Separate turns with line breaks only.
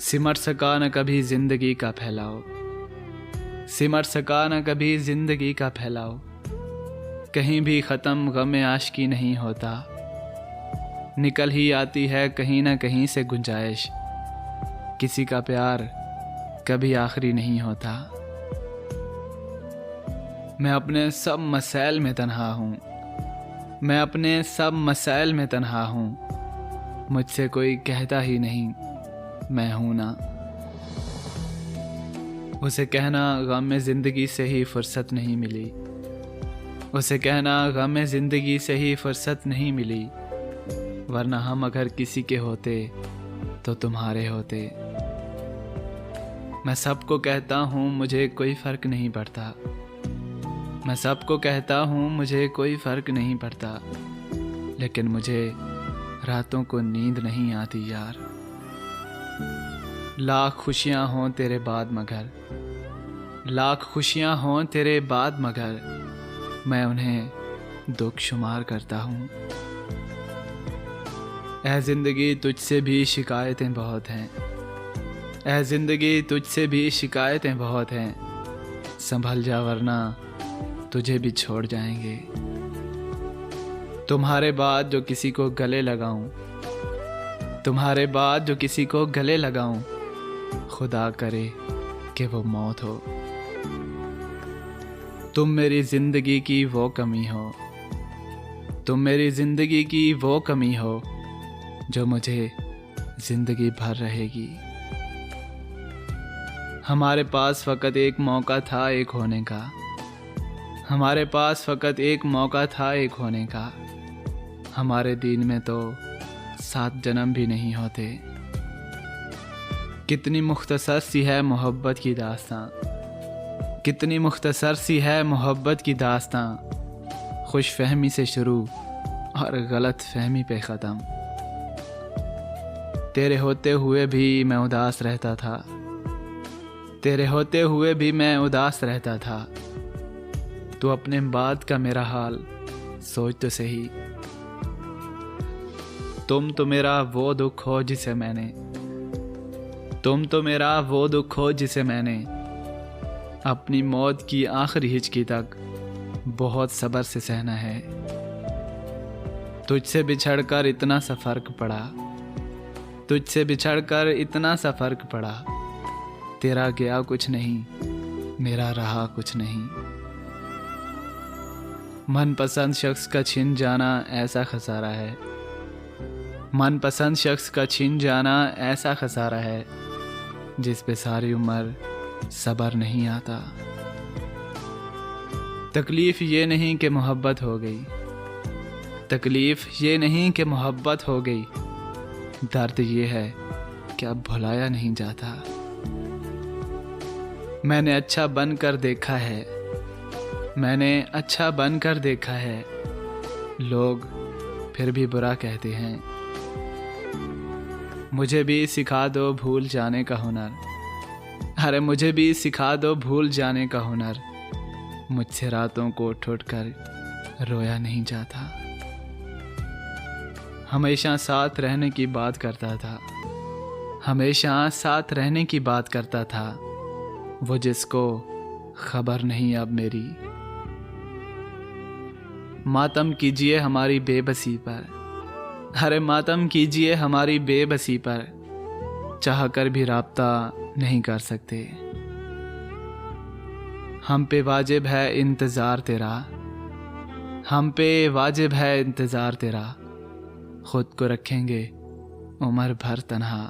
सिमट सका न कभी जिंदगी का फैलाओ, सिमट सका न कभी जिंदगी का फैलाओ। कहीं भी ख़त्म गम आशिकी नहीं होता, निकल ही आती है कहीं ना कहीं से गुंजाइश। किसी का प्यार कभी आखिरी नहीं होता। मैं अपने सब मसाइल में तन्हा हूँ, मैं अपने सब मसाइल में तन्हा हूँ। मुझसे कोई कहता ही नहीं मैं हूँ ना। उसे कहना गम में ज़िंदगी से ही फुर्सत नहीं मिली, उसे कहना गम में ज़िंदगी से ही फुर्सत नहीं मिली। वरना हम अगर किसी के होते तो तुम्हारे होते। मैं सबको कहता हूँ मुझे कोई फ़र्क नहीं पड़ता, मैं सबको कहता हूँ मुझे कोई फ़र्क नहीं पड़ता। लेकिन मुझे रातों को नींद नहीं आती यार। लाख खुशियाँ हों तेरे बाद मगर, लाख खुशियाँ हों तेरे बाद मगर, मैं उन्हें दुख शुमार करता हूँ। ऐ ज़िंदगी तुझसे भी शिकायतें बहुत हैं, ऐ ज़िंदगी तुझसे भी शिकायतें बहुत हैं। संभल जा वरना तुझे भी छोड़ जाएंगे। तुम्हारे बाद जो किसी को गले लगाऊं, तुम्हारे बाद जो किसी को गले लगाऊं, खुदा करे कि वो मौत हो। तुम मेरी ज़िंदगी की वो कमी हो, तुम मेरी ज़िंदगी की वो कमी हो जो मुझे ज़िंदगी भर रहेगी। हमारे पास फ़कत एक मौका था एक होने का, हमारे पास फ़कत एक मौका था एक होने का। हमारे दीन में तो 7 जन्म भी नहीं होते। कितनी मुख्तसर सी है मोहब्बत की दास्तां, कितनी मुख्तसर सी है मोहब्बत की दास्तां। खुश फहमी से शुरू और गलत फहमी पे ख़त्म। तेरे होते हुए भी मैं उदास रहता था, तेरे होते हुए भी मैं उदास रहता था। तू अपने बाद का मेरा हाल सोच तो सही। तुम तो मेरा वो दुख हो जिसे मैंने, तुम तो मेरा वो दुख हो जिसे मैंने अपनी मौत की आखिरी हिचकी तक बहुत सब्र से सहना है। तुझसे बिछड़कर इतना सा फर्क पड़ा, तुझसे बिछड़कर इतना सा फर्क पड़ा। तेरा गया कुछ नहीं, मेरा रहा कुछ नहीं। मनपसंद शख्स का छिन जाना ऐसा खसारा है, मनपसंद शख्स का छिन जाना ऐसा खसारा है जिस पे सारी उम्र सब्र नहीं आता। तकलीफ़ ये नहीं कि मोहब्बत हो गई, तकलीफ़ ये नहीं कि मोहब्बत हो गई। दर्द ये है कि अब भुलाया नहीं जाता। मैंने अच्छा बनकर देखा है, मैंने अच्छा बनकर देखा है। लोग फिर भी बुरा कहते हैं। मुझे भी सिखा दो भूल जाने का हुनर, अरे मुझे भी सिखा दो भूल जाने का हुनर। मुझसे रातों को उठ कर रोया नहीं जाता। हमेशा साथ रहने की बात करता था, हमेशा साथ रहने की बात करता था। वो जिसको खबर नहीं अब मेरी। मातम कीजिए हमारी बेबसी पर, अरे मातम कीजिए हमारी बेबसी पर। चाह कर भी राब्ता नहीं कर सकते। हम पे वाजिब है इंतज़ार तेरा, हम पे वाजिब है इंतज़ार तेरा। खुद को रखेंगे उम्र भर तन्हा।